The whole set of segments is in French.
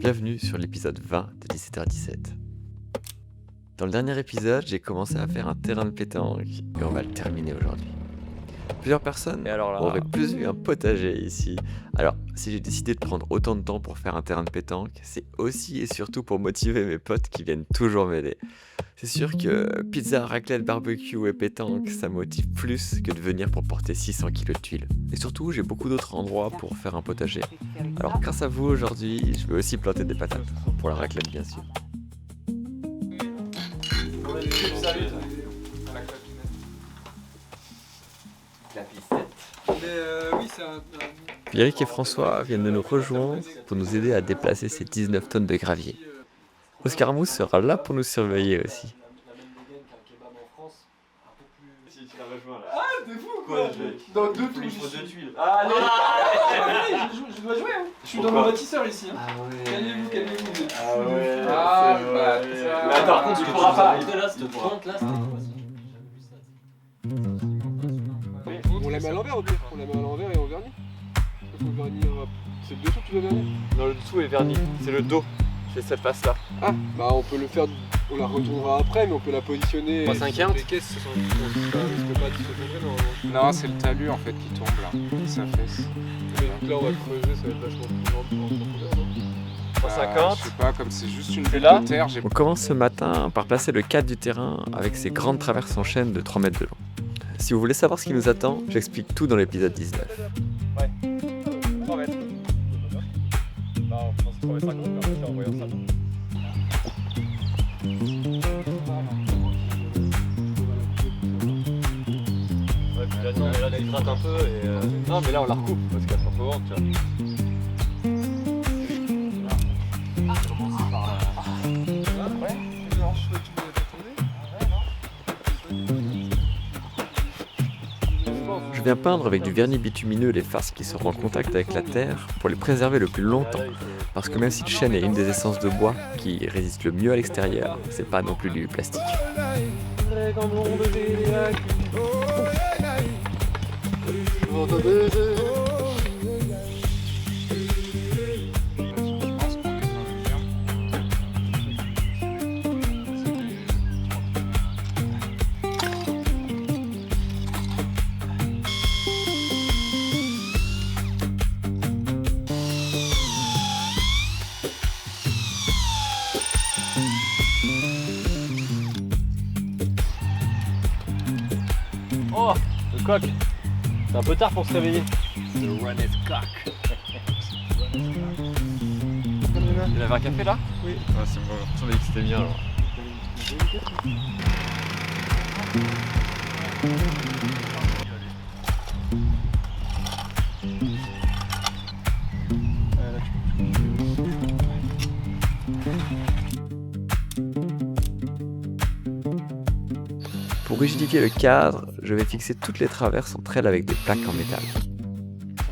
Bienvenue sur l'épisode 20 de 17h17. Dans le dernier épisode, j'ai commencé à faire un terrain de pétanque et on va le terminer aujourd'hui. Plusieurs personnes auraient plus eu un potager ici. Alors, si j'ai décidé de prendre autant de temps pour faire un terrain de pétanque, c'est aussi et surtout pour motiver mes potes qui viennent toujours m'aider. C'est sûr que pizza, raclette, barbecue et pétanque, ça motive plus que de venir pour porter 600 kg de tuiles. Et surtout, j'ai beaucoup d'autres endroits pour faire un potager. Alors grâce à vous aujourd'hui, je vais aussi planter des patates. Pour la raclette bien sûr. La pissette. Puis Eric et François viennent de nous rejoindre pour nous aider à déplacer ces 19 tonnes de gravier. Oscar Mousse sera là pour nous surveiller aussi. Ah, t'es fou quoi! Dans deux tuiles. Ah, allez! Je dois jouer, hein! Je suis dans mon bâtisseur ici, hein! Calmez-vous. Ah ouais! Ah, bah, mais attends, contre, tu pourras pas! On la met à l'envers au pire, on la met à l'envers et on vernit. Il faut vernir. C'est le dessous que tu dois vernir? Non, le dessous est verni, c'est le dos. C'est cette face-là. Ah, bah on peut le faire, on la retournera après, mais on peut la positionner. 3/5. Les caisses, ça risque pas de se tomber normalement. Non, c'est le talus en fait qui tombe là, ça fesse. Mais là on va le creuser, ça va être vachement plus grand en profondeur, non? 3,50. Je sais pas, comme c'est juste une bulle là de terre, j'ai On commence ce matin par placer le cadre du terrain avec ses grandes traverses en chaîne de 3 mètres de long. Si vous voulez savoir ce qui nous attend, j'explique tout dans l'épisode 19. 3 mètres. Non, je pense que 3 mètres 50, mais en fait, en voyant ça. Ouais, puis là, non, mais là, tu grattes un peu et. Non, mais là, on la recoupe parce qu'elle sera trop grande, tu vois. Je viens peindre avec du vernis bitumineux les faces qui seront en contact avec la terre pour les préserver le plus longtemps. Parce que même si le chêne est une des essences de bois qui résiste le mieux à l'extérieur, c'est pas non plus du plastique. Oh, le coq. C'est un peu tard pour se réveiller. Le run is cock. Il avait un café là? Oui. Ah, c'est bon, je trouvais que c'était bien alors. Pour rigidifier le cadre, je vais fixer toutes les traverses entre elles avec des plaques en métal.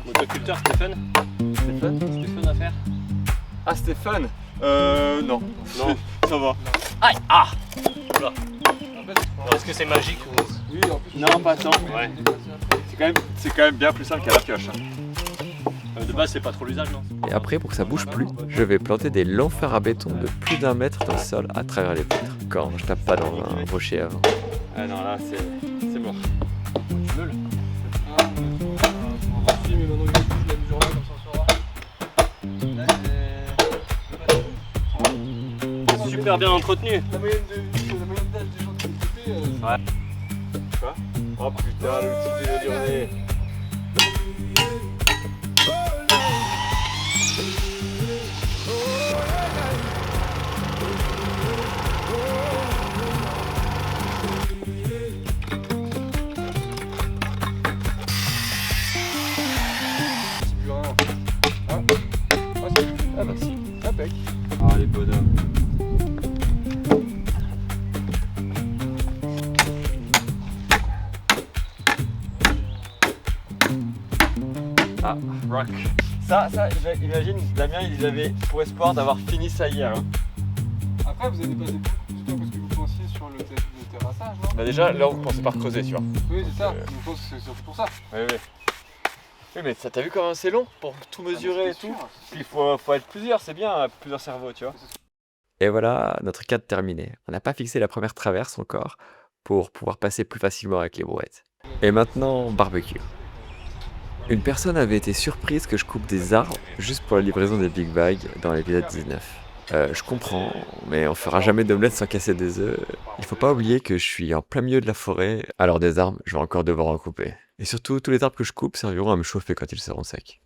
Motoculteur Stéphane? Stéphane à faire? Ah, Stéphane? Non. Non, ça va. Aïe! Ah! Oula. Est-ce que c'est magique ou. Oui, en plus. Non, pas tant. Ouais. C'est quand même bien plus simple qu'à la pioche. De base, c'est pas trop l'usage, non? Et après, pour que ça bouge plus, je vais planter des longs fers à béton de plus d'1 mètre dans le sol à travers les poutres. Quand je tape pas dans un rocher avant. Ah non, là, c'est mort. Tu veux le. Ah, on va suivre, mais maintenant il faut que la mesure là, comme ça on saura. Super bien entretenu. La moyenne d'âge des gens de côté. Ouais. Quoi? Oh putain, le petit déodorné. Ah bah si, impec. Ah, les bonhommes. Ah, rock. Ça, imagine, Damien, il avait pour espoir d'avoir fini ça hier. Hein. Après, vous avez passé beaucoup de temps parce que vous pensiez sur le terrassage, non? Bah déjà, là, on commençait par creuser, tu vois. Oui, c'est ça. Je pense que c'est surtout pour ça. Oui, oui. Oui, mais t'as vu comment c'est long pour tout mesurer et tout. Puis il faut être plusieurs, c'est bien, plusieurs cerveaux, tu vois. Et voilà, notre cadre terminé. On n'a pas fixé la première traverse encore pour pouvoir passer plus facilement avec les brouettes. Et maintenant, barbecue. Une personne avait été surprise que je coupe des arbres juste pour la livraison des big bags dans l'épisode 19. Je comprends, mais on fera jamais d'omelette sans casser des œufs. Il faut pas oublier que je suis en plein milieu de la forêt, alors des arbres, je vais encore devoir en couper. Et surtout, tous les arbres que je coupe serviront à me chauffer quand ils seront secs.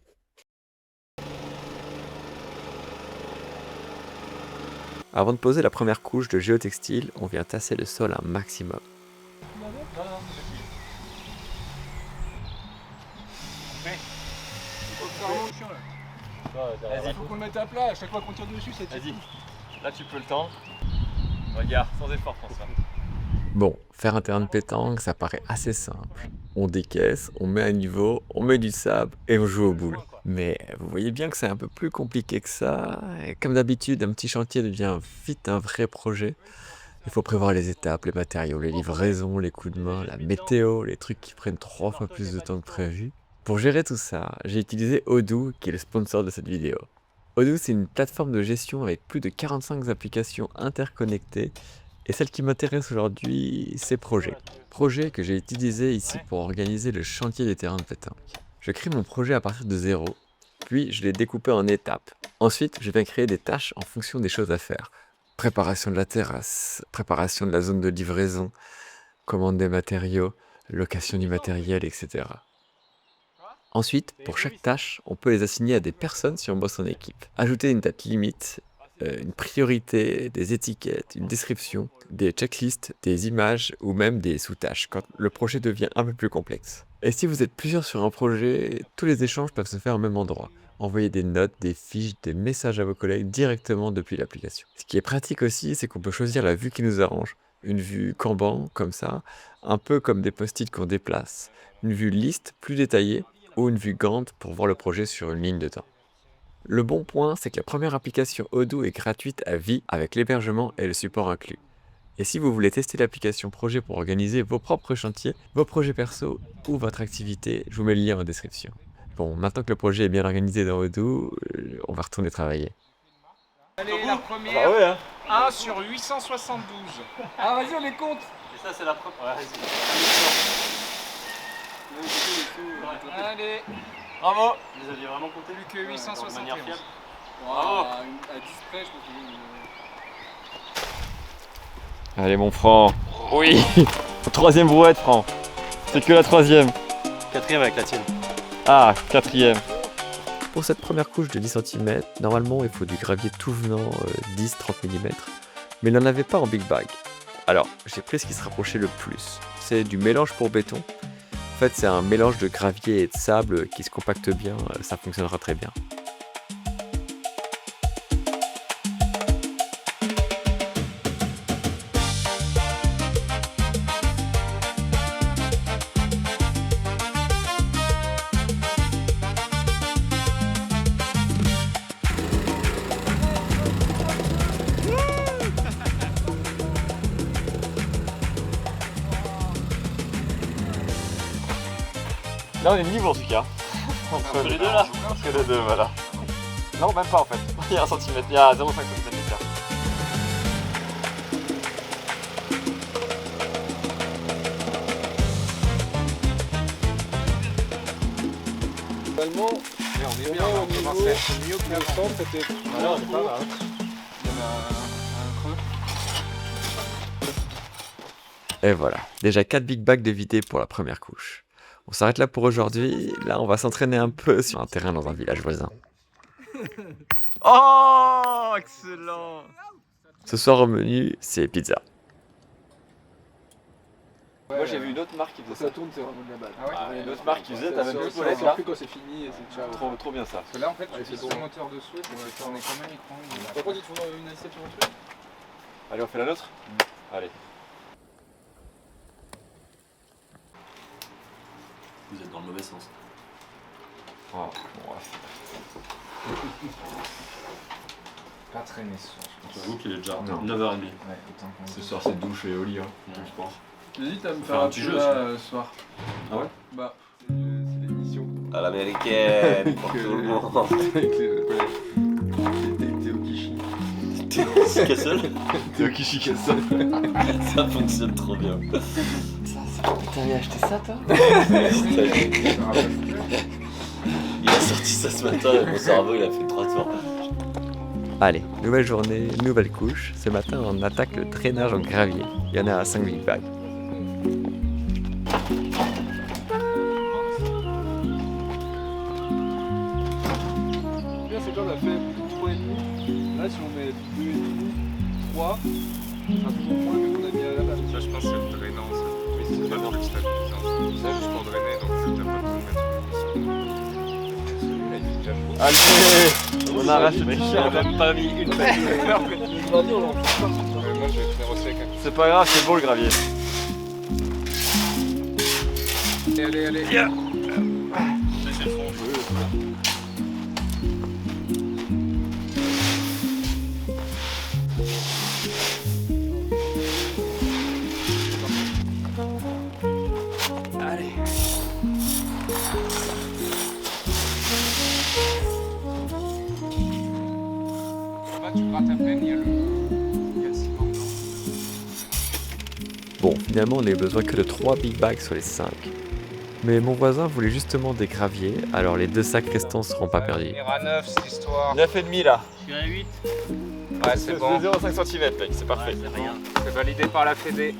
Avant de poser la première couche de géotextile, on vient tasser le sol un maximum. Vas-y. Il faut qu'on le mette à plat, à chaque fois qu'on tire dessus, c'est Vas-y, là tu peux le temps. Regarde, sans effort François. Bon, faire un terrain de pétanque, ça paraît assez simple. On décaisse, on met à niveau, on met du sable et on joue aux boules. Mais vous voyez bien que c'est un peu plus compliqué que ça. Et comme d'habitude, un petit chantier devient vite un vrai projet. Il faut prévoir les étapes, les matériaux, les livraisons, les coups de main, la météo, les trucs qui prennent 3 fois plus de temps que prévu. Pour gérer tout ça, j'ai utilisé Odoo, qui est le sponsor de cette vidéo. Odoo, c'est une plateforme de gestion avec plus de 45 applications interconnectées. Et celle qui m'intéresse aujourd'hui, c'est Projet. Projet que j'ai utilisé ici pour organiser le chantier des terrains de pétanque. Je crée mon projet à partir de zéro, puis je l'ai découpé en étapes. Ensuite, je viens créer des tâches en fonction des choses à faire. Préparation de la terrasse, préparation de la zone de livraison, commande des matériaux, location du matériel, etc. Ensuite, pour chaque tâche, on peut les assigner à des personnes si on bosse en équipe. Ajouter une date limite, une priorité, des étiquettes, une description, des checklists, des images ou même des sous-tâches quand le projet devient un peu plus complexe. Et si vous êtes plusieurs sur un projet, tous les échanges peuvent se faire au même endroit. Envoyer des notes, des fiches, des messages à vos collègues directement depuis l'application. Ce qui est pratique aussi, c'est qu'on peut choisir la vue qui nous arrange. Une vue Kanban, comme ça, un peu comme des post-it qu'on déplace. Une vue liste plus détaillée ou une vue Gantt pour voir le projet sur une ligne de temps. Le bon point, c'est que la première application Odoo est gratuite à vie avec l'hébergement et le support inclus. Et si vous voulez tester l'application Projet pour organiser vos propres chantiers, vos projets perso ou votre activité, je vous mets le lien en description. Bon, maintenant que le projet est bien organisé dans Odoo, on va retourner travailler. Allez, la première, Bah ouais, hein. 1 sur 872. Ah, vas-y, on les compte. Et ça c'est la première. Ouais, vas-y. Allez, Bravo. Vous aviez vraiment compté plus que 871. de manière fiable. À 10 près, je pense que... Allez mon Franc. Oui. Troisième brouette Franc. C'est que la troisième. Quatrième avec la tienne. Ah, quatrième. Pour cette première couche de 10 cm, normalement il faut du gravier tout venant 10-30 mm, mais il n'en avait pas en big bag. Alors j'ai pris ce qui se rapprochait le plus. C'est du mélange pour béton. En fait c'est un mélange de gravier et de sable qui se compacte bien, ça fonctionnera très bien. Là on est niveau en tout cas. Entre les deux là. Entre les deux, voilà. Non, même pas en fait. Il y a 1 cm, il y a 0,5 cm d'écart. Finalement, on est au bien, moins là, au on commence niveau, à être mieux que le centre, c'était... Voilà, on est pas mal. Il y en a un creux. Et voilà, déjà 4 big bags de vidés pour la première couche. On s'arrête là pour aujourd'hui, là on va s'entraîner un peu sur un terrain dans un village voisin. Oh, excellent. Ce soir au menu, c'est pizza. Moi j'ai vu une autre marque qui faisait Ça ça. tourne, c'est vraiment de la balle. Ah ouais. Une autre marque qui faisait, t'as même plus pour pour les là. plus quand c'est fini et c'est ciao. Trop bien ça. Parce que là, en fait, Ouais, tu fais c'est ton bon. moteur de souhait pour tourner comme un écran. Par contre, il te faut une assiette sur un truc. Allez, on fait la nôtre. Allez. Vous êtes dans le mauvais sens. Oh, bon, ouais. Pas traîner ce soir, je pense. J'avoue qu'il est déjà Non. 9h30. Ouais, autant qu'on Ce soir, c'est douche et au lit, hein, je pense. J'hésite à me Faire faire un un petit petit jeu jeu ce soir. Ah ouais? Bah, c'est l'émission. À l'américaine, pour tout le monde. T'es au Kishi. C'est Castle. T'es au Kishi Castle. Ça fonctionne trop bien. T'avais acheté ça toi? Il a sorti ça ce matin et mon cerveau il a fait 3 tours. Allez, nouvelle journée, nouvelle couche. Ce matin, on attaque le drainage en gravier. Il y en a à 5 big bags. Bien, c'est quand on a fait 3,5. Là, si on met 2,5, 3, ça sera toujours moins que ce qu'on a mis à la base. Ça, je pense que c'est le drainant, ça. Mais c'est pas le truc stabilisant. C'est juste pour drainer, donc c'est déjà pas de mettre celui-là, il est déjà chaud. Allez, on arrache le mec, t-shirt. on a même pas mis une fête. Le gravier, on l'enfonce pas. Moi, je vais finir au sec. C'est pas grave, c'est beau le gravier. Allez, allez. C'est le fond. Tu grattes à peine, il y a le ciment dedans. Bon, finalement, on n'a eu besoin que de 3 big bags sur les 5. Mais mon voisin voulait justement des graviers, alors les 2 sacs restants seront pas perdus. On ira 9, c'est l'histoire. 9,5 là. Je suis à 8. Ouais, c'est bon. 0,5 cm mec, c'est parfait. C'est rien. C'est validé par la Fédé.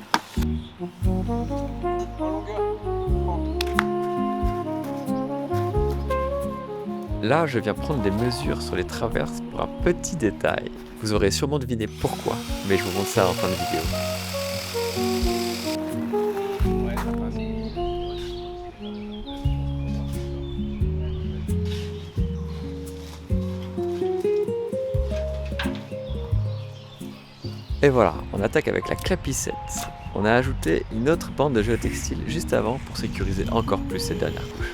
Là, je viens prendre des mesures sur les traverses pour un petit détail. Vous aurez sûrement deviné pourquoi, mais je vous montre ça en fin de vidéo. Ouais, ça passe. Et voilà, on attaque avec la clapissette. On a ajouté une autre bande de géotextile juste avant pour sécuriser encore plus cette dernière couche.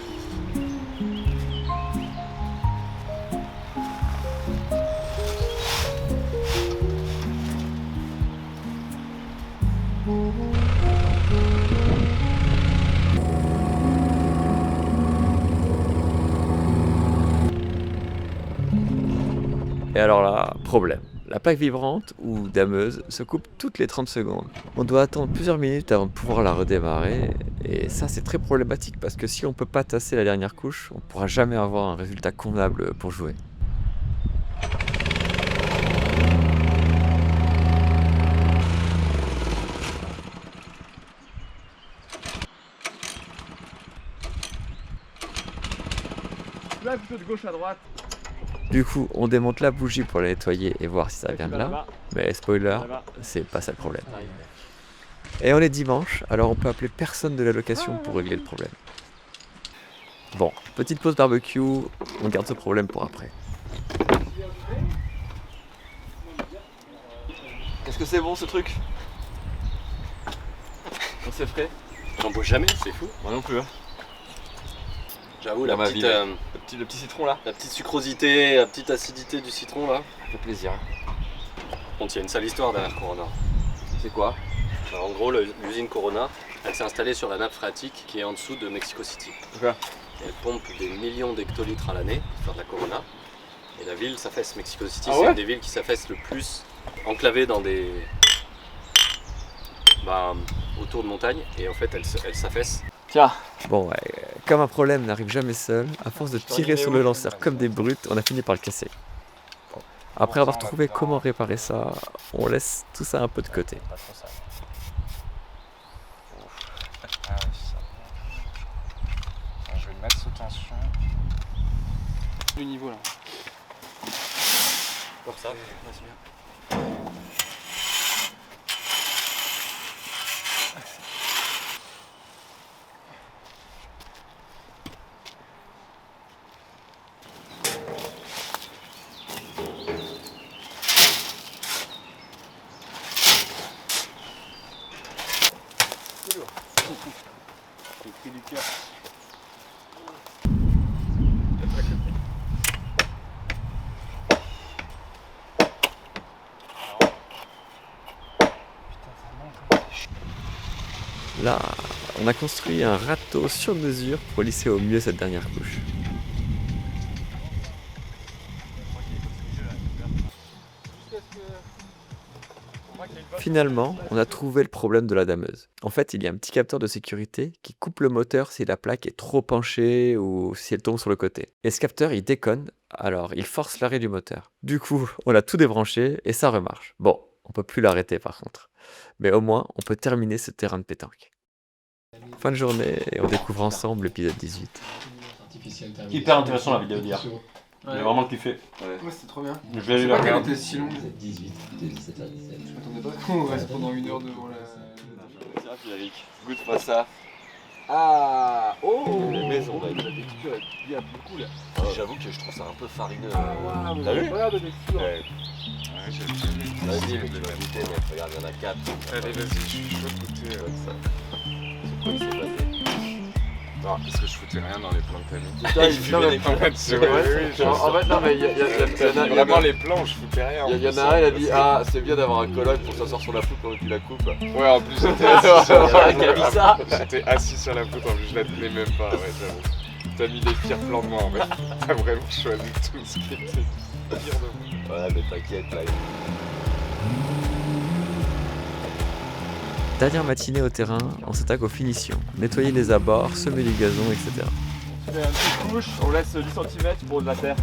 Et alors là, problème. La plaque vibrante, ou dameuse, se coupe toutes les 30 secondes. On doit attendre plusieurs minutes avant de pouvoir la redémarrer, et ça c'est très problématique parce que si on peut pas tasser la dernière couche, on pourra jamais avoir un résultat convenable pour jouer. Là plutôt de gauche à droite. Du coup, on démonte la bougie pour la nettoyer et voir si ça vient de là. Mais spoiler, c'est pas ça le problème. Et on est dimanche, alors on peut appeler personne de la location pour régler le problème. Bon, petite pause barbecue, on garde ce problème pour après. Est-ce que c'est bon ce truc? On s'est frais? J'en bois jamais, c'est fou. Moi non plus. Hein. J'avoue, Dans la ma petite, vie, le petit citron là. la petite sucrosité, la petite acidité du citron là. Ça fait plaisir. Bon, il y a une sale histoire derrière Corona. C'est quoi? Alors, en gros, l'usine Corona, elle s'est installée sur la nappe phréatique qui est en dessous de Mexico City. Okay. Elle pompe des millions d'hectolitres à l'année pour faire de la Corona. Et la ville s'affaisse. Mexico City, Ah c'est ouais une des villes qui s'affaisse le plus, enclavée dans des... autour de montagnes. Et en fait, elle s'affaisse. Tiens. Bon, ouais, comme un problème n'arrive jamais seul, à force de tirer sur le lanceur comme des brutes, on a fini par le casser. Bon. Après avoir trouvé comment réparer ça, on laisse tout ça un peu de côté. Ah oui, ça. Alors, je vais le mettre sous tension. Du niveau là. Comme ça. Le cri du cœur. Là, on a construit un râteau sur mesure pour lisser au mieux cette dernière couche. Finalement, on a trouvé le problème de la dameuse. En fait, il y a un petit capteur de sécurité qui coupe le moteur si la plaque est trop penchée ou si elle tombe sur le côté. Et ce capteur, il déconne, alors il force l'arrêt du moteur. Du coup, on a tout débranché et ça remarche. Bon, on peut plus l'arrêter par contre. Mais au moins, on peut terminer ce terrain de pétanque. Fin de journée et on découvre ensemble l'épisode 18. Hyper intéressant la vidéo d'hier. J'ai vraiment kiffé. Ouais, c'était trop bien. Je vais aller Je sais la pas qu'elle regarder. était si longue. 18 de 17 à 17. Je m'attendais pas qu'on reste pendant 1 heure devant la. Tiens, Frédéric, goûte-moi ça. Ah oh Les maisons, là. La texture est bien beaucoup là. J'avoue que je trouve ça un peu farineux. T'as vu? Regarde la texture. Ouais. Ouais, j'ai Vas-y, mais tu vas goûter, mec. Regarde, il y en a 4. Allez, vas-y, je suis chaud de goûter. C'est quoi qui s'est passé? Non, parce que je foutais rien dans les plans que t'as mis. Non, mais En fait, c'est vrai. en fait, non, mais il y en a Vraiment, les plans, je foutais rien. Il y en a un, il a dit ah c'est bien d'avoir un coloc pour s'asseoir sur la poupe quand tu la coupes. Ouais, en plus, j'étais assis sur la Qui a mis ça? J'étais assis sur la poutre, en plus, je la tenais même pas, ouais, j'avoue. T'as mis les pires plans de moi, en fait. T'as vraiment choisi tout ce qui était pire de moi. Ouais, mais t'inquiète, là. Dernière matinée au terrain, on s'attaque aux finitions. Nettoyer les abords, semer du gazon, etc. On fait une petite couche, on laisse 10 cm pour de la terre.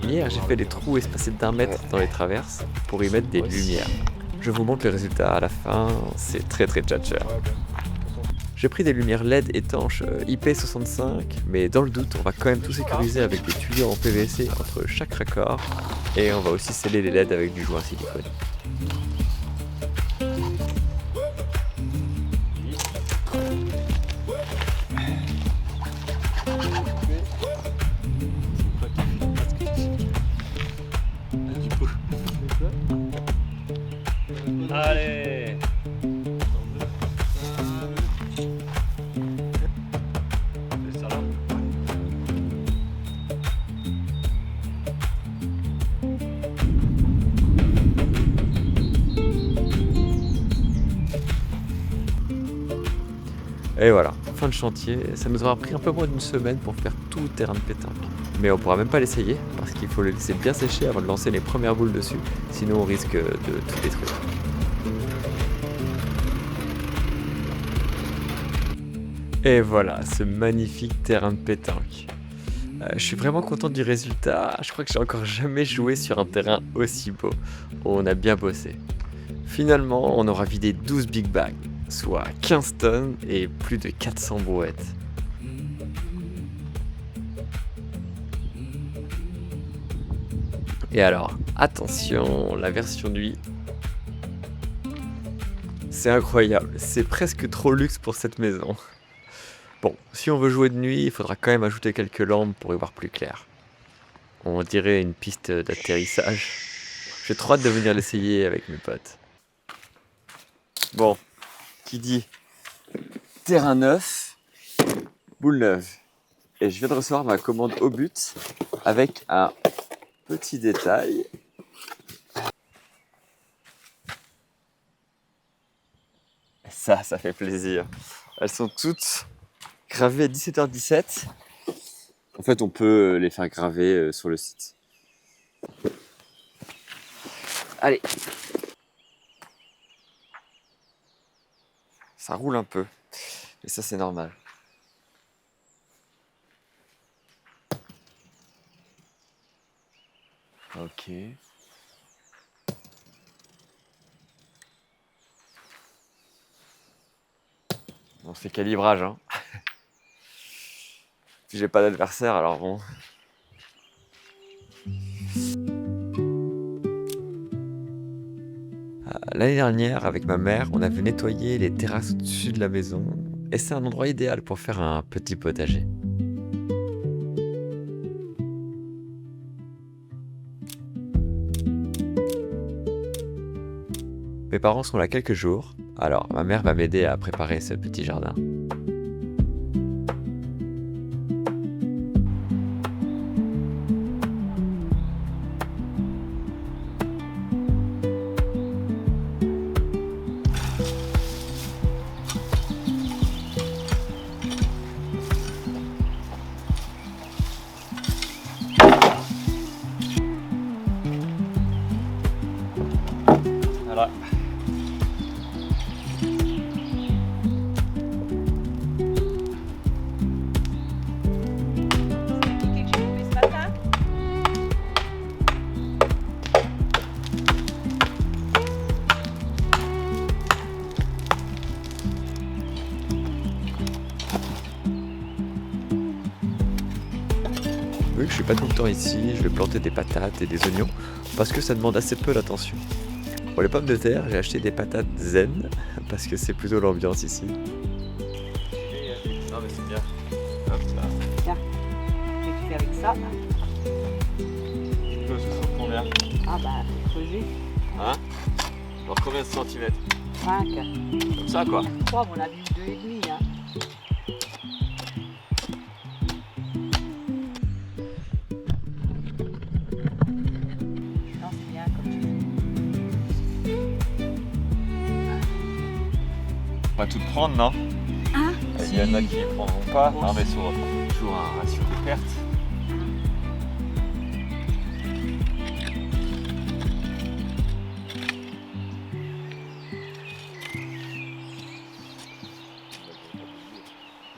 Hier, j'ai fait des trous espacés d'1 mètre dans les traverses pour y mettre des lumières. Je vous montre le résultat à la fin, c'est très tchatcher. J'ai pris des lumières LED étanches IP65, mais dans le doute, on va quand même tout sécuriser avec des tuyaux en PVC entre chaque raccord, et on va aussi sceller les LED avec du joint silicone. Allez. C'est ça là. Et voilà, fin de chantier, ça nous aura pris un peu moins d'une semaine pour faire tout le terrain de pétanque. Mais on pourra même pas l'essayer, parce qu'il faut le laisser bien sécher avant de lancer les premières boules dessus, sinon on risque de tout détruire. Et voilà, ce magnifique terrain de pétanque. Je suis vraiment content du résultat, je crois que j'ai encore jamais joué sur un terrain aussi beau. On a bien bossé. Finalement, on aura vidé 12 big bags, soit 15 tonnes et plus de 400 brouettes. Et alors, attention, la version nuit. C'est incroyable, c'est presque trop luxe pour cette maison. Bon, si on veut jouer de nuit, il faudra quand même ajouter quelques lampes pour y voir plus clair. On dirait une piste d'atterrissage. J'ai trop hâte de venir l'essayer avec mes potes. Bon, qui dit terrain neuf, boule neuve. Et je viens de recevoir ma commande au but avec un petit détail. Ça fait plaisir. Elles sont toutes gravées à 17h17. En fait, on peut les faire graver sur le site. Allez. Ça roule un peu. Et ça, c'est normal. Ok. Bon, c'est calibrage, hein. Puis j'ai pas d'adversaire, alors bon. L'année dernière, avec ma mère, on avait nettoyé les terrasses au-dessus de la maison. Et c'est un endroit idéal pour faire un petit potager. Mes parents sont là quelques jours, alors ma mère va m'aider à préparer ce petit jardin. Vu que je suis pas tout le temps ici, je vais planter des patates et des oignons parce que ça demande assez peu d'attention. Pour les pommes de terre, j'ai acheté des patates zen parce que c'est plutôt l'ambiance ici. Non mais c'est bien. Tiens, qu'est-ce que tu fais avec ça? Tu peux, ce sera combien? Ah bah, faut creuser. Hein? Alors combien de centimètres? 5. Comme ça quoi? 3, on a vu 2,5. Hein. Non, c'est bien comme tu dis. On va tout prendre, non? Hein? Il y en a qui ne prendront pas. Non mais sur toujours un ratio de perte.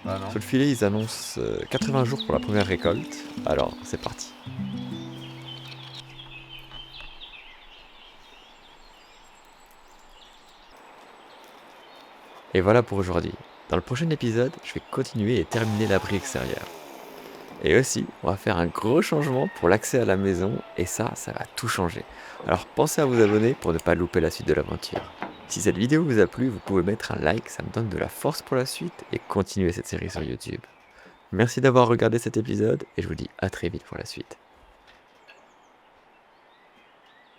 Ah non. Sur le filet, ils annoncent 80 jours pour la première récolte. Alors, c'est parti. Et voilà pour aujourd'hui. Dans le prochain épisode, je vais continuer et terminer l'abri extérieur. Et aussi, on va faire un gros changement pour l'accès à la maison, et ça va tout changer. Alors pensez à vous abonner pour ne pas louper la suite de l'aventure. Si cette vidéo vous a plu, vous pouvez mettre un like, ça me donne de la force pour la suite, et continuer cette série sur YouTube. Merci d'avoir regardé cet épisode, et je vous dis à très vite pour la suite.